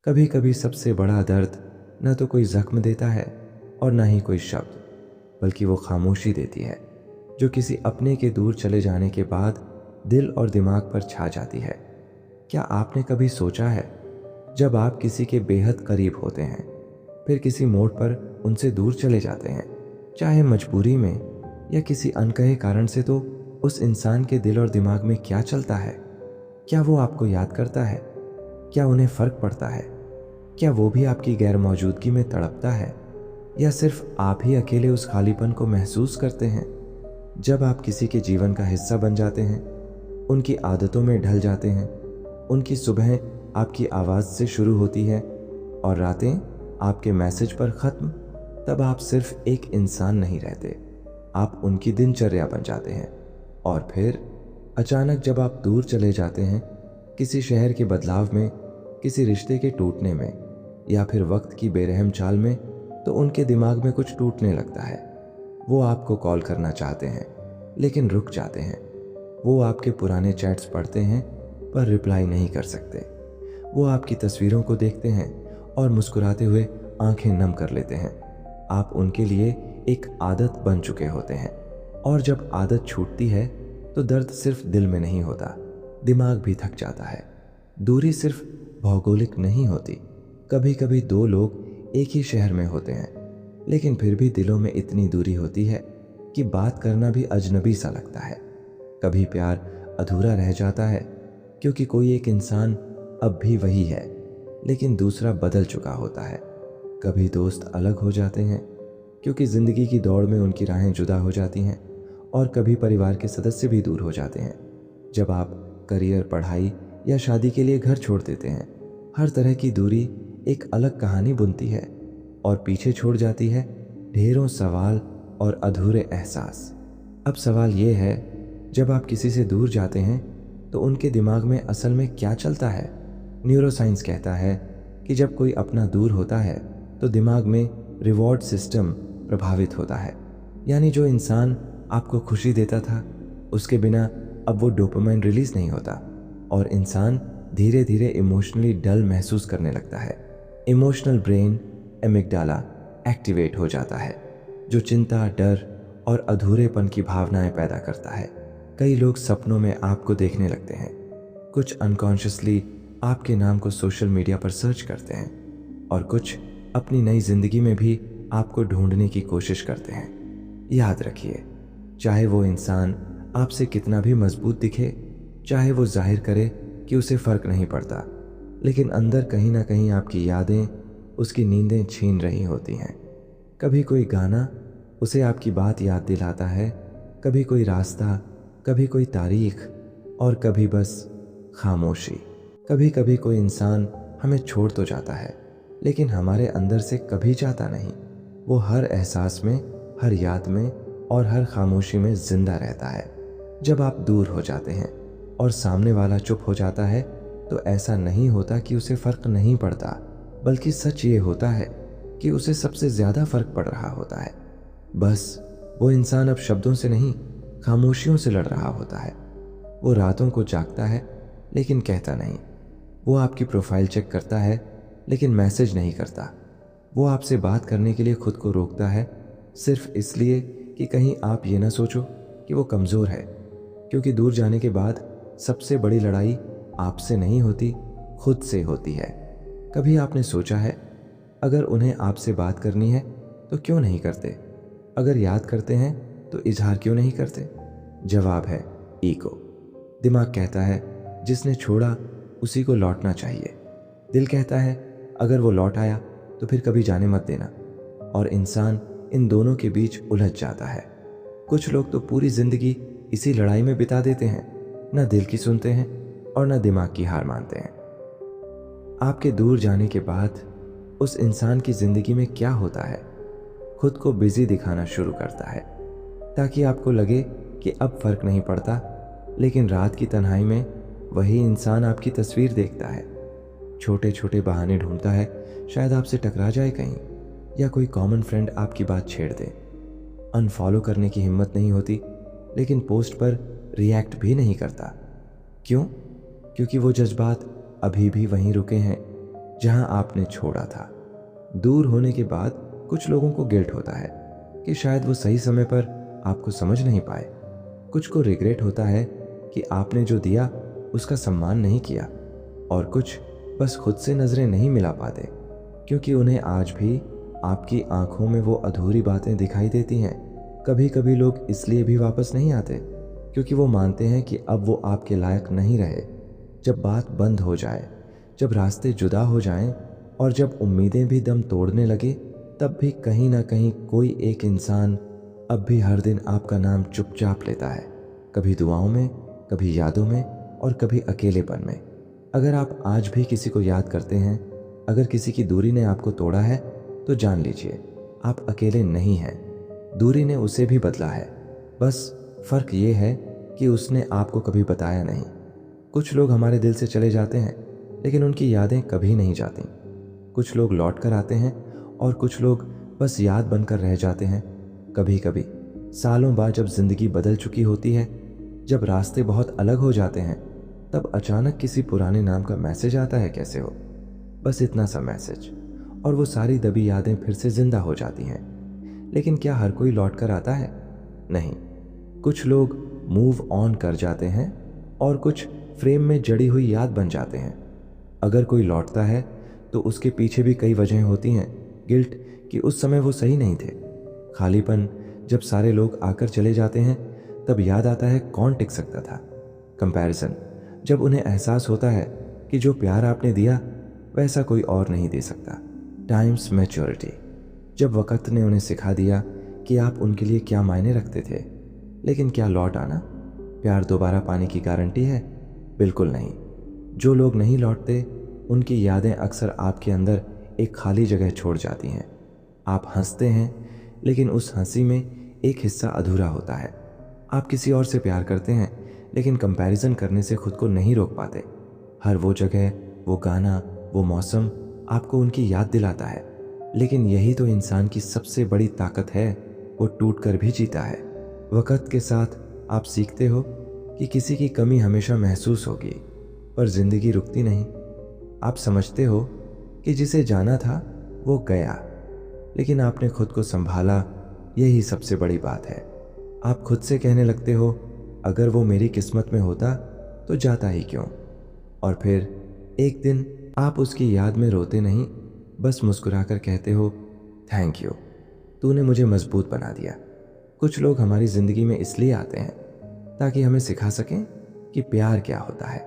कभी कभी सबसे बड़ा दर्द न तो कोई जख्म देता है और ना ही कोई शब्द, बल्कि वो खामोशी देती है जो किसी अपने के दूर चले जाने के बाद दिल और दिमाग पर छा जाती है। क्या आपने कभी सोचा है, जब आप किसी के बेहद करीब होते हैं फिर किसी मोड़ पर उनसे दूर चले जाते हैं, चाहे मजबूरी में या किसी अनकहे कारण से, तो उस इंसान के दिल और दिमाग में क्या चलता है? क्या वो आपको याद करता है? क्या उन्हें फर्क पड़ता है? क्या वो भी आपकी गैर मौजूदगी में तड़पता है, या सिर्फ आप ही अकेले उस खालीपन को महसूस करते हैं? जब आप किसी के जीवन का हिस्सा बन जाते हैं, उनकी आदतों में ढल जाते हैं, उनकी सुबह आपकी आवाज़ से शुरू होती है और रातें आपके मैसेज पर ख़त्म, तब आप सिर्फ एक इंसान नहीं रहते, आप उनकी दिनचर्या बन जाते हैं। और फिर अचानक जब आप दूर चले जाते हैं, किसी शहर के बदलाव में, किसी रिश्ते के टूटने में, या फिर वक्त की बेरहम चाल में, तो उनके दिमाग में कुछ टूटने लगता है। वो आपको कॉल करना चाहते हैं लेकिन रुक जाते हैं। वो आपके पुराने चैट्स पढ़ते हैं पर रिप्लाई नहीं कर सकते। वो आपकी तस्वीरों को देखते हैं और मुस्कुराते हुए आंखें नम कर लेते हैं। आप उनके लिए एक आदत बन चुके होते हैं, और जब आदत छूटती है तो दर्द सिर्फ दिल में नहीं होता, दिमाग भी थक जाता है। दूरी सिर्फ भौगोलिक नहीं होती, कभी कभी दो लोग एक ही शहर में होते हैं लेकिन फिर भी दिलों में इतनी दूरी होती है कि बात करना भी अजनबी सा लगता है। कभी प्यार अधूरा रह जाता है क्योंकि कोई एक इंसान अब भी वही है लेकिन दूसरा बदल चुका होता है। कभी दोस्त अलग हो जाते हैं क्योंकि ज़िंदगी की दौड़ में उनकी राहें जुदा हो जाती हैं, और कभी परिवार के सदस्य भी दूर हो जाते हैं। जब आप करियर, पढ़ाई या शादी के लिए घर छोड़ देते हैं, हर तरह की दूरी एक अलग कहानी बुनती है और पीछे छोड़ जाती है ढेरों सवाल और अधूरे एहसास। अब सवाल ये है, जब आप किसी से दूर जाते हैं तो उनके दिमाग में असल में क्या चलता है? न्यूरोसाइंस कहता है कि जब कोई अपना दूर होता है तो दिमाग में रिवॉर्ड सिस्टम प्रभावित होता है। यानी जो इंसान आपको खुशी देता था, उसके बिना अब वो डोपामाइन रिलीज नहीं होता और इंसान धीरे धीरे इमोशनली डल महसूस करने लगता है। इमोशनल ब्रेन एमिगडाला एक्टिवेट हो जाता है, जो चिंता, डर और अधूरेपन की भावनाएं पैदा करता है। कई लोग सपनों में आपको देखने लगते हैं, कुछ अनकॉन्शियसली आपके नाम को सोशल मीडिया पर सर्च करते हैं, और कुछ अपनी नई जिंदगी में भी आपको ढूंढने की कोशिश करते हैं। याद रखिए, चाहे वो इंसान आपसे कितना भी मजबूत दिखे, चाहे वो जाहिर करे कि उसे फर्क नहीं पड़ता, लेकिन अंदर कहीं ना कहीं आपकी यादें, उसकी नींदें छीन रही होती हैं। कभी कोई गाना उसे आपकी बात याद दिलाता है, कभी कोई रास्ता, कभी कोई तारीख, और कभी बस खामोशी। कभी कभी कोई इंसान हमें छोड़ तो जाता है लेकिन हमारे अंदर से कभी जाता नहीं। वो हर एहसास में, हर याद में और हर खामोशी में जिंदा रहता है। जब आप दूर हो जाते हैं और सामने वाला चुप हो जाता है तो ऐसा नहीं होता कि उसे फर्क नहीं पड़ता, बल्कि सच ये होता है कि उसे सबसे ज्यादा फर्क पड़ रहा होता है। बस वो इंसान अब शब्दों से नहीं, खामोशियों से लड़ रहा होता है। वो रातों को जागता है लेकिन कहता नहीं। वो आपकी प्रोफाइल चेक करता है लेकिन मैसेज नहीं करता। वो आपसे बात करने के लिए खुद को रोकता है, सिर्फ इसलिए कि कहीं आप ये ना सोचो कि वो कमज़ोर है। क्योंकि दूर जाने के बाद सबसे बड़ी लड़ाई आपसे नहीं होती, खुद से होती है। कभी आपने सोचा है, अगर उन्हें आपसे बात करनी है तो क्यों नहीं करते? अगर याद करते हैं तो इजहार क्यों नहीं करते? जवाब है ईगो। दिमाग कहता है जिसने छोड़ा उसी को लौटना चाहिए। दिल कहता है अगर वो लौट आया तो फिर कभी जाने मत देना। और इंसान इन दोनों के बीच उलझ जाता है। कुछ लोग तो पूरी जिंदगी इसी लड़ाई में बिता देते हैं, ना दिल की सुनते हैं और ना दिमाग की हार मानते हैं। आपके दूर जाने के बाद उस इंसान की जिंदगी में क्या होता है? खुद को बिजी दिखाना शुरू करता है ताकि आपको लगे कि अब फर्क नहीं पड़ता, लेकिन रात की तन्हाई में वही इंसान आपकी तस्वीर देखता है, छोटे छोटे बहाने ढूंढता है, शायद आपसे टकरा जाए कहीं, या कोई कॉमन फ्रेंड आपकी बात छेड़ दे। अनफॉलो करने की हिम्मत नहीं होती, लेकिन पोस्ट पर रिएक्ट भी नहीं करता। क्यों? क्योंकि वो जज्बात अभी भी वहीं रुके हैं, जहां आपने छोड़ा था। दूर होने के बाद कुछ लोगों को गिल्ट होता है कि शायद वो सही समय पर आपको समझ नहीं पाए। कुछ को रिग्रेट होता है कि आपने जो दिया उसका सम्मान नहीं किया, और कुछ बस खुद से नजरें नहीं मिला पाते क्योंकि उन्हें आज भी आपकी आंखों में वो अधूरी बातें दिखाई देती हैं। कभी कभी लोग इसलिए भी वापस नहीं आते क्योंकि वो मानते हैं कि अब वो आपके लायक नहीं रहे। जब बात बंद हो जाए, जब रास्ते जुदा हो जाएं और जब उम्मीदें भी दम तोड़ने लगे, तब भी कहीं ना कहीं कोई एक इंसान अब भी हर दिन आपका नाम चुपचाप लेता है, कभी दुआओं में, कभी यादों में और कभी अकेलेपन में। अगर आप आज भी किसी को याद करते हैं, अगर किसी की दूरी ने आपको तोड़ा है, तो जान लीजिए आप अकेले नहीं हैं। दूरी ने उसे भी बदला है, बस फर्क ये है कि उसने आपको कभी बताया नहीं। कुछ लोग हमारे दिल से चले जाते हैं लेकिन उनकी यादें कभी नहीं जाती। कुछ लोग लौट कर आते हैं और कुछ लोग बस याद बनकर रह जाते हैं। कभी कभी सालों बाद जब जिंदगी बदल चुकी होती है, जब रास्ते बहुत अलग हो जाते हैं, तब अचानक किसी पुराने नाम का मैसेज आता है, कैसे हो, बस इतना सा मैसेज, और वो सारी दबी यादें फिर से जिंदा हो जाती हैं। लेकिन क्या हर कोई लौट कर आता है? नहीं। कुछ लोग मूव ऑन कर जाते हैं और कुछ फ्रेम में जड़ी हुई याद बन जाते हैं। अगर कोई लौटता है तो उसके पीछे भी कई वजहें होती हैं। गिल्ट कि उस समय वो सही नहीं थे, खालीपन जब सारे लोग आकर चले जाते हैं तब याद आता है कौन टिक सकता था, कंपैरिजन जब उन्हें एहसास होता है कि जो प्यार आपने दिया वैसा कोई और नहीं दे सकता, टाइम्स मैच्योरिटी जब वक़्त ने उन्हें सिखा दिया कि आप उनके लिए क्या मायने रखते थे। लेकिन क्या लौट आना, प्यार दोबारा पाने की गारंटी है? बिल्कुल नहीं। जो लोग नहीं लौटते उनकी यादें अक्सर आपके अंदर एक खाली जगह छोड़ जाती हैं। आप हंसते हैं लेकिन उस हंसी में एक हिस्सा अधूरा होता है। आप किसी और से प्यार करते हैं लेकिन कंपैरिजन करने से खुद को नहीं रोक पाते। हर वो जगह, वो गाना, वो मौसम आपको उनकी याद दिलाता है। लेकिन यही तो इंसान की सबसे बड़ी ताकत है, वो टूट कर भी जीता है। वक़्त के साथ आप सीखते हो कि किसी की कमी हमेशा महसूस होगी, पर जिंदगी रुकती नहीं। आप समझते हो कि जिसे जाना था वो गया, लेकिन आपने खुद को संभाला, यही सबसे बड़ी बात है। आप खुद से कहने लगते हो, अगर वो मेरी किस्मत में होता तो जाता ही क्यों। और फिर एक दिन आप उसकी याद में रोते नहीं, बस मुस्कुराकर कहते हो, थैंक यू, तूने मुझे मजबूत बना दिया। कुछ लोग हमारी ज़िंदगी में इसलिए आते हैं ताकि हमें सिखा सकें कि प्यार क्या होता है,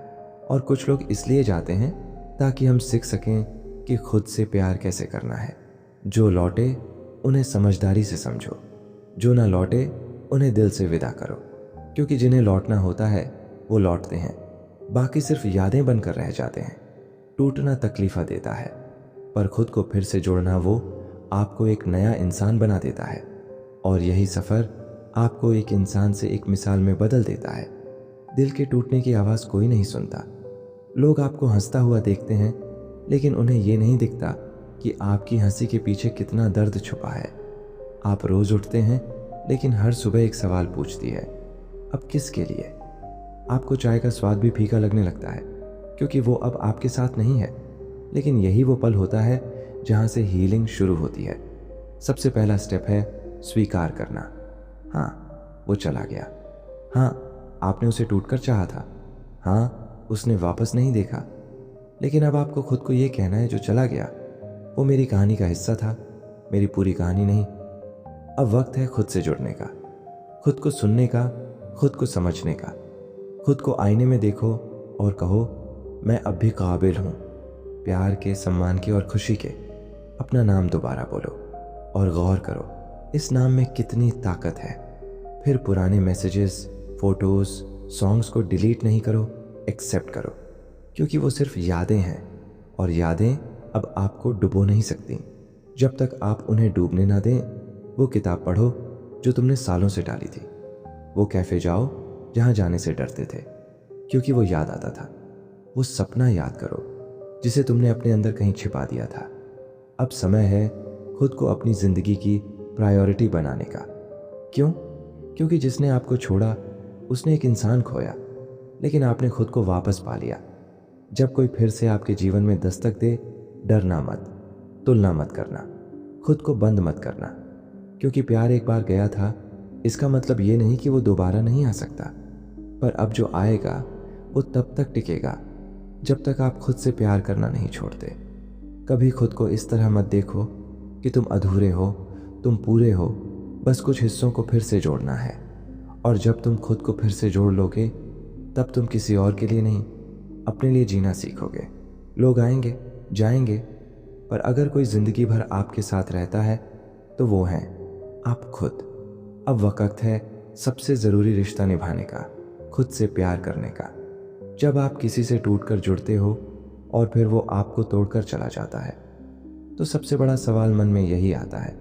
और कुछ लोग इसलिए जाते हैं ताकि हम सीख सकें कि खुद से प्यार कैसे करना है। जो लौटे उन्हें समझदारी से समझो, जो ना लौटे उन्हें दिल से विदा करो, क्योंकि जिन्हें लौटना होता है वो लौटते हैं, बाकी सिर्फ यादें बनकर रह जाते हैं। टूटना तकलीफ़ा देता है, पर खुद को फिर से जोड़ना वो आपको एक नया इंसान बना देता है, और यही सफ़र आपको एक इंसान से एक मिसाल में बदल देता है। दिल के टूटने की आवाज़ कोई नहीं सुनता। लोग आपको हंसता हुआ देखते हैं, लेकिन उन्हें ये नहीं दिखता कि आपकी हंसी के पीछे कितना दर्द छुपा है। आप रोज़ उठते हैं, लेकिन हर सुबह एक सवाल पूछती है, अब किसके लिए? आपको चाय का स्वाद भी फीका लगने लगता है, क्योंकि वो अब आपके साथ नहीं है। लेकिन यही वो पल होता है जहाँ से हीलिंग शुरू होती है। सबसे पहला स्टेप है स्वीकार करना। हाँ, वो चला गया। हाँ, आपने उसे टूटकर चाहा था। हाँ, उसने वापस नहीं देखा। लेकिन अब आपको खुद को ये कहना है, जो चला गया वो मेरी कहानी का हिस्सा था, मेरी पूरी कहानी नहीं। अब वक्त है खुद से जुड़ने का, खुद को सुनने का, खुद को समझने का। खुद को आईने में देखो और कहो, मैं अब भी काबिल हूँ प्यार के, सम्मान के और खुशी के। अपना नाम दोबारा बोलो और गौर करो इस नाम में कितनी ताकत है। फिर पुराने मैसेजेस, फोटोज, सॉन्ग्स को डिलीट नहीं करो, एक्सेप्ट करो, क्योंकि वो सिर्फ यादें हैं, और यादें अब आपको डुबो नहीं सकती। जब तक आप उन्हें डूबने ना दें, वो किताब पढ़ो जो तुमने सालों से डाली थी। वो कैफ़े जाओ जहाँ जाने से डरते थे, क्योंकि वो याद आता था। वो सपना याद करो जिसे तुमने अपने अंदर कहीं छिपा दिया था। अब समय है खुद को अपनी ज़िंदगी की प्रायोरिटी बनाने का। क्यों? क्योंकि जिसने आपको छोड़ा उसने एक इंसान खोया, लेकिन आपने खुद को वापस पा लिया। जब कोई फिर से आपके जीवन में दस्तक दे, डरना मत, तुलना मत करना, खुद को बंद मत करना, क्योंकि प्यार एक बार गया था इसका मतलब ये नहीं कि वो दोबारा नहीं आ सकता। पर अब जो आएगा वो तब तक टिकेगा जब तक आप खुद से प्यार करना नहीं छोड़ते। कभी खुद को इस तरह मत देखो कि तुम अधूरे हो, तुम पूरे हो, बस कुछ हिस्सों को फिर से जोड़ना है। और जब तुम खुद को फिर से जोड़ लोगे तब तुम किसी और के लिए नहीं, अपने लिए जीना सीखोगे। लोग आएंगे जाएंगे, पर अगर कोई जिंदगी भर आपके साथ रहता है तो वो हैं आप खुद। अब वक्त है सबसे ज़रूरी रिश्ता निभाने का, खुद से प्यार करने का। जब आप किसी से टूटकर जुड़ते हो और फिर वो आपको तोड़कर चला जाता है तो सबसे बड़ा सवाल मन में यही आता है,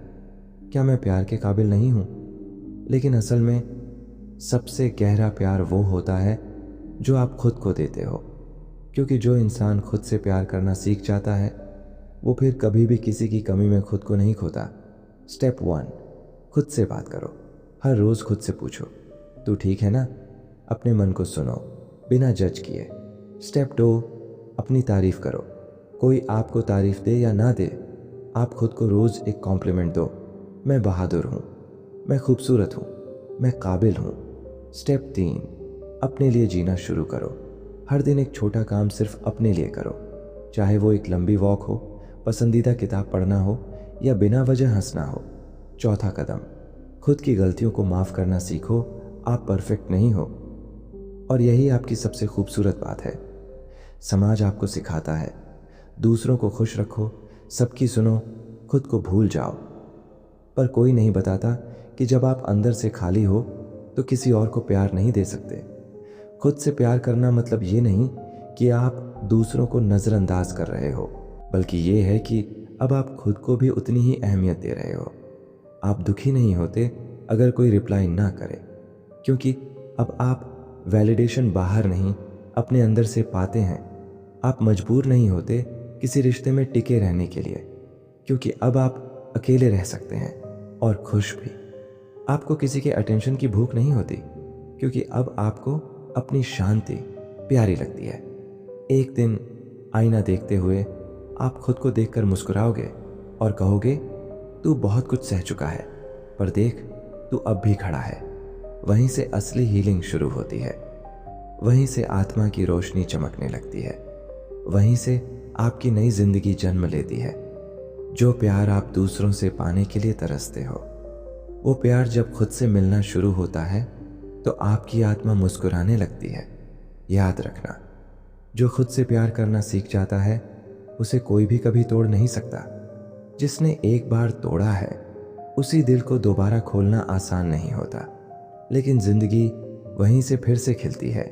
क्या मैं प्यार के काबिल नहीं हूँ? लेकिन असल में सबसे गहरा प्यार वो होता है जो आप खुद को देते हो, क्योंकि जो इंसान खुद से प्यार करना सीख जाता है वो फिर कभी भी किसी की कमी में खुद को नहीं खोता। स्टेप 1, खुद से बात करो। हर रोज़ खुद से पूछो, तू ठीक है ना? अपने मन को सुनो बिना जज किए। स्टेप 2, अपनी तारीफ़ करो। कोई आपको तारीफ़ दे या ना दे, आप खुद को रोज़ एक कॉम्प्लीमेंट दो। मैं बहादुर हूँ, मैं खूबसूरत हूँ, मैं काबिल हूँ। स्टेप 3, अपने लिए जीना शुरू करो। हर दिन एक छोटा काम सिर्फ अपने लिए करो, चाहे वो एक लंबी वॉक हो, पसंदीदा किताब पढ़ना हो या बिना वजह हंसना हो। चौथा कदम, खुद की गलतियों को माफ़ करना सीखो। आप परफेक्ट नहीं हो और यही आपकी सबसे खूबसूरत बात है। समाज आपको सिखाता है दूसरों को खुश रखो, सबकी सुनो, खुद को भूल जाओ। पर कोई नहीं बताता कि जब आप अंदर से खाली हो तो किसी और को प्यार नहीं दे सकते। खुद से प्यार करना मतलब ये नहीं कि आप दूसरों को नज़रअंदाज कर रहे हो, बल्कि ये है कि अब आप खुद को भी उतनी ही अहमियत दे रहे हो। आप दुखी नहीं होते अगर कोई रिप्लाई ना करे, क्योंकि अब आप वैलिडेशन बाहर नहीं अपने अंदर से पाते हैं। आप मजबूर नहीं होते किसी रिश्ते में टिके रहने के लिए, क्योंकि अब आप अकेले रह सकते हैं और खुश भी। आपको किसी के अटेंशन की भूख नहीं होती, क्योंकि अब आपको अपनी शांति प्यारी लगती है। एक दिन आईना देखते हुए आप खुद को देखकर मुस्कुराओगे और कहोगे, तू बहुत कुछ सह चुका है, पर देख तू अब भी खड़ा है। वहीं से असली हीलिंग शुरू होती है, वहीं से आत्मा की रोशनी चमकने लगती है, वहीं से आपकी नई जिंदगी जन्म लेती है। जो प्यार आप दूसरों से पाने के लिए तरसते हो, वो प्यार जब खुद से मिलना शुरू होता है तो आपकी आत्मा मुस्कुराने लगती है। याद रखना, जो खुद से प्यार करना सीख जाता है उसे कोई भी कभी तोड़ नहीं सकता। जिसने एक बार तोड़ा है उसी दिल को दोबारा खोलना आसान नहीं होता, लेकिन जिंदगी वहीं से फिर से खिलती है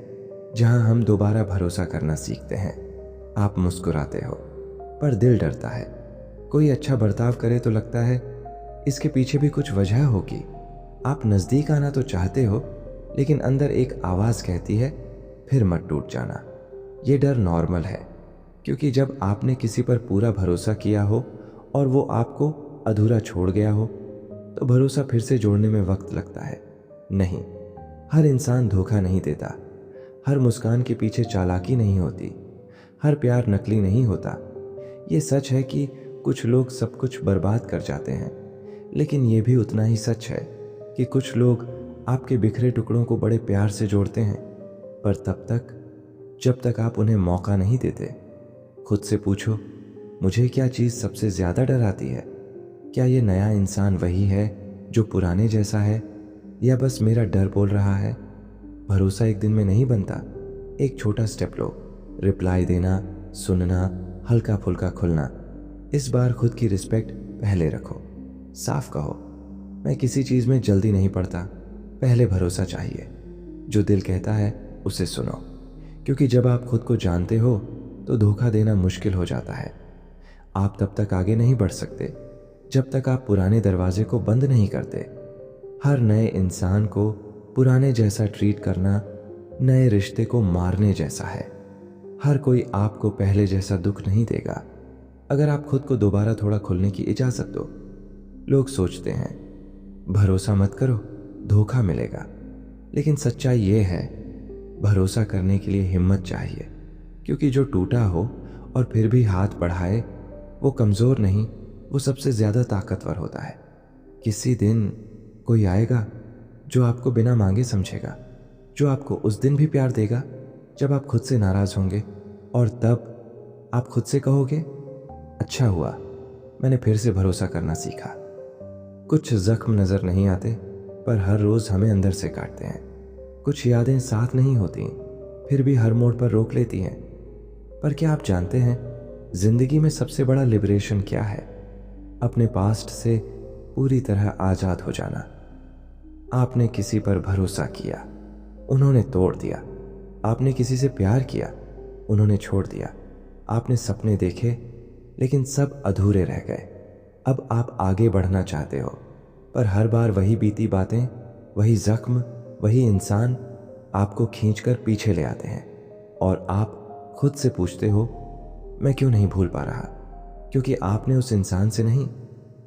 जहां हम दोबारा भरोसा करना सीखते हैं। आप मुस्कुराते हो पर दिल डरता है। कोई अच्छा बर्ताव करे तो लगता है इसके पीछे भी कुछ वजह होगी। आप नज़दीक आना तो चाहते हो, लेकिन अंदर एक आवाज़ कहती है फिर मत टूट जाना। ये डर नॉर्मल है, क्योंकि जब आपने किसी पर पूरा भरोसा किया हो और वो आपको अधूरा छोड़ गया हो तो भरोसा फिर से जोड़ने में वक्त लगता है। नहीं, हर इंसान धोखा नहीं देता, हर मुस्कान के पीछे चालाकी नहीं होती, हर प्यार नकली नहीं होता। ये सच है कि कुछ लोग सब कुछ बर्बाद कर जाते हैं, लेकिन ये भी उतना ही सच है कि कुछ लोग आपके बिखरे टुकड़ों को बड़े प्यार से जोड़ते हैं, पर तब तक जब तक आप उन्हें मौका नहीं देते। खुद से पूछो, मुझे क्या चीज़ सबसे ज़्यादा डराती है? क्या ये नया इंसान वही है जो पुराने जैसा है, या बस मेरा डर बोल रहा है? भरोसा एक दिन में नहीं बनता। एक छोटा स्टेप लो, रिप्लाई देना, सुनना, हल्का फुल्का खुलना। इस बार खुद की रिस्पेक्ट पहले रखो। साफ कहो, मैं किसी चीज़ में जल्दी नहीं पड़ता, पहले भरोसा चाहिए। जो दिल कहता है उसे सुनो, क्योंकि जब आप खुद को जानते हो तो धोखा देना मुश्किल हो जाता है। आप तब तक आगे नहीं बढ़ सकते जब तक आप पुराने दरवाजे को बंद नहीं करते। हर नए इंसान को पुराने जैसा ट्रीट करना नए रिश्ते को मारने जैसा है। हर कोई आपको पहले जैसा दुख नहीं देगा अगर आप खुद को दोबारा थोड़ा खुलने की इजाज़त दो। लोग सोचते हैं भरोसा मत करो, धोखा मिलेगा, लेकिन सच्चाई ये है भरोसा करने के लिए हिम्मत चाहिए, क्योंकि जो टूटा हो और फिर भी हाथ बढ़ाए वो कमज़ोर नहीं, वो सबसे ज़्यादा ताकतवर होता है। किसी दिन कोई आएगा जो आपको बिना मांगे समझेगा, जो आपको उस दिन भी प्यार देगा जब आप खुद से नाराज़ होंगे, और तब आप खुद से कहोगे, अच्छा हुआ मैंने फिर से भरोसा करना सीखा। कुछ जख्म नज़र नहीं आते, पर हर रोज़ हमें अंदर से काटते हैं। कुछ यादें साथ नहीं होती, फिर भी हर मोड़ पर रोक लेती हैं। पर क्या आप जानते हैं, ज़िंदगी में सबसे बड़ा लिबरेशन क्या है? अपने पास्ट से पूरी तरह आज़ाद हो जाना। आपने किसी पर भरोसा किया, उन्होंने तोड़ दिया। आपने किसी से प्यार किया, उन्होंने छोड़ दिया। आपने सपने देखे, लेकिन सब अधूरे रह गए। अब आप आगे बढ़ना चाहते हो, पर हर बार वही बीती बातें, वही जख्म, वही इंसान आपको खींचकर पीछे ले आते हैं। और आप खुद से पूछते हो, मैं क्यों नहीं भूल पा रहा? क्योंकि आपने उस इंसान से नहीं,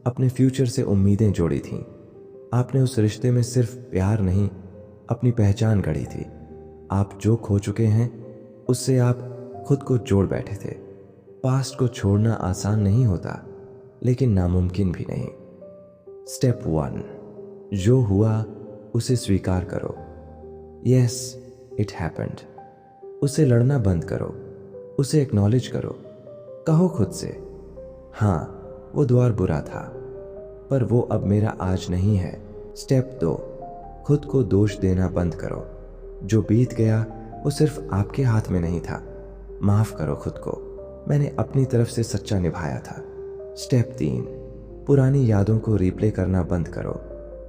अपने फ्यूचर से उम्मीदें जोड़ी थीं। आपने उस रिश्ते में सिर्फ प्यार नहीं, अपनी पहचान गढ़ी थी। आप जो खो चुके हैं, उससे आप खुद को जोड़ बैठे थे। पास्ट को छोड़ना आसान नहीं होता, लेकिन नामुमकिन भी नहीं। स्टेप 1, जो हुआ उसे स्वीकार करो। Yes, it happened. उसे लड़ना बंद करो, उसे एक्नॉलेज करो। कहो खुद से, हाँ वो द्वार बुरा था, पर वो अब मेरा आज नहीं है। स्टेप 2, खुद को दोष देना बंद करो। जो बीत गया वो सिर्फ आपके हाथ में नहीं था। माफ करो खुद को, मैंने अपनी तरफ से सच्चा निभाया था। स्टेप 3, पुरानी यादों को रिप्ले करना बंद करो।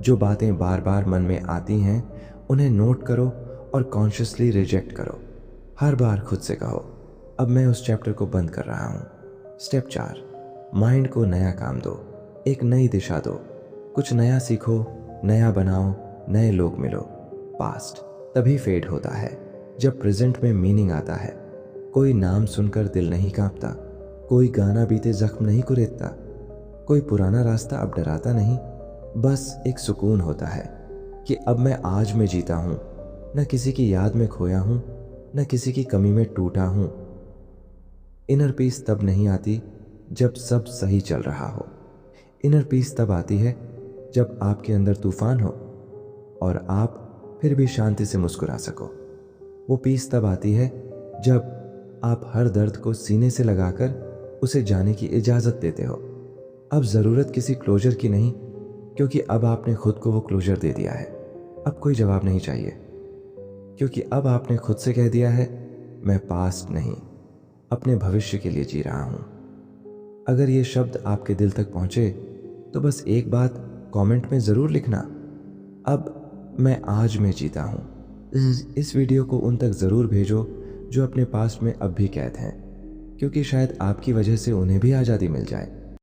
जो बातें बार बार मन में आती हैं, उन्हें नोट करो और कॉन्शियसली रिजेक्ट करो। हर बार खुद से कहो, अब मैं उस चैप्टर को बंद कर रहा हूँ। स्टेप 4, माइंड को नया काम दो, एक नई दिशा दो। कुछ नया सीखो, नया बनाओ, नए लोग मिलो। पास्ट तभी फेड होता है जब प्रेजेंट में मीनिंग आता है। कोई नाम सुनकर दिल नहीं कांपता, कोई गाना बीते जख्म नहीं कुरेदता, कोई पुराना रास्ता अब डराता नहीं। बस एक सुकून होता है कि अब मैं आज में जीता हूँ, न किसी की याद में खोया हूँ, न किसी की कमी में टूटा हूँ। इनर पीस तब नहीं आती जब सब सही चल रहा हो। इनर पीस तब आती है जब आपके अंदर तूफान हो और आप फिर भी शांति से मुस्कुरा सको। वो पीस तब आती है जब आप हर दर्द को सीने से लगाकर उसे जाने की इजाज़त देते हो। अब ज़रूरत किसी क्लोजर की नहीं, क्योंकि अब आपने खुद को वो क्लोजर दे दिया है। अब कोई जवाब नहीं चाहिए, क्योंकि अब आपने खुद से कह दिया है, मैं पास्ट नहीं, अपने भविष्य के लिए जी रहा हूँ। अगर ये शब्द आपके दिल तक पहुँचे तो बस एक बात कमेंट में ज़रूर लिखना, अब मैं आज में जीता हूँ। इस वीडियो को उन तक ज़रूर भेजो जो अपने पास्ट में अब भी कैद हैं, क्योंकि शायद आपकी वजह से उन्हें भी आज़ादी मिल जाए।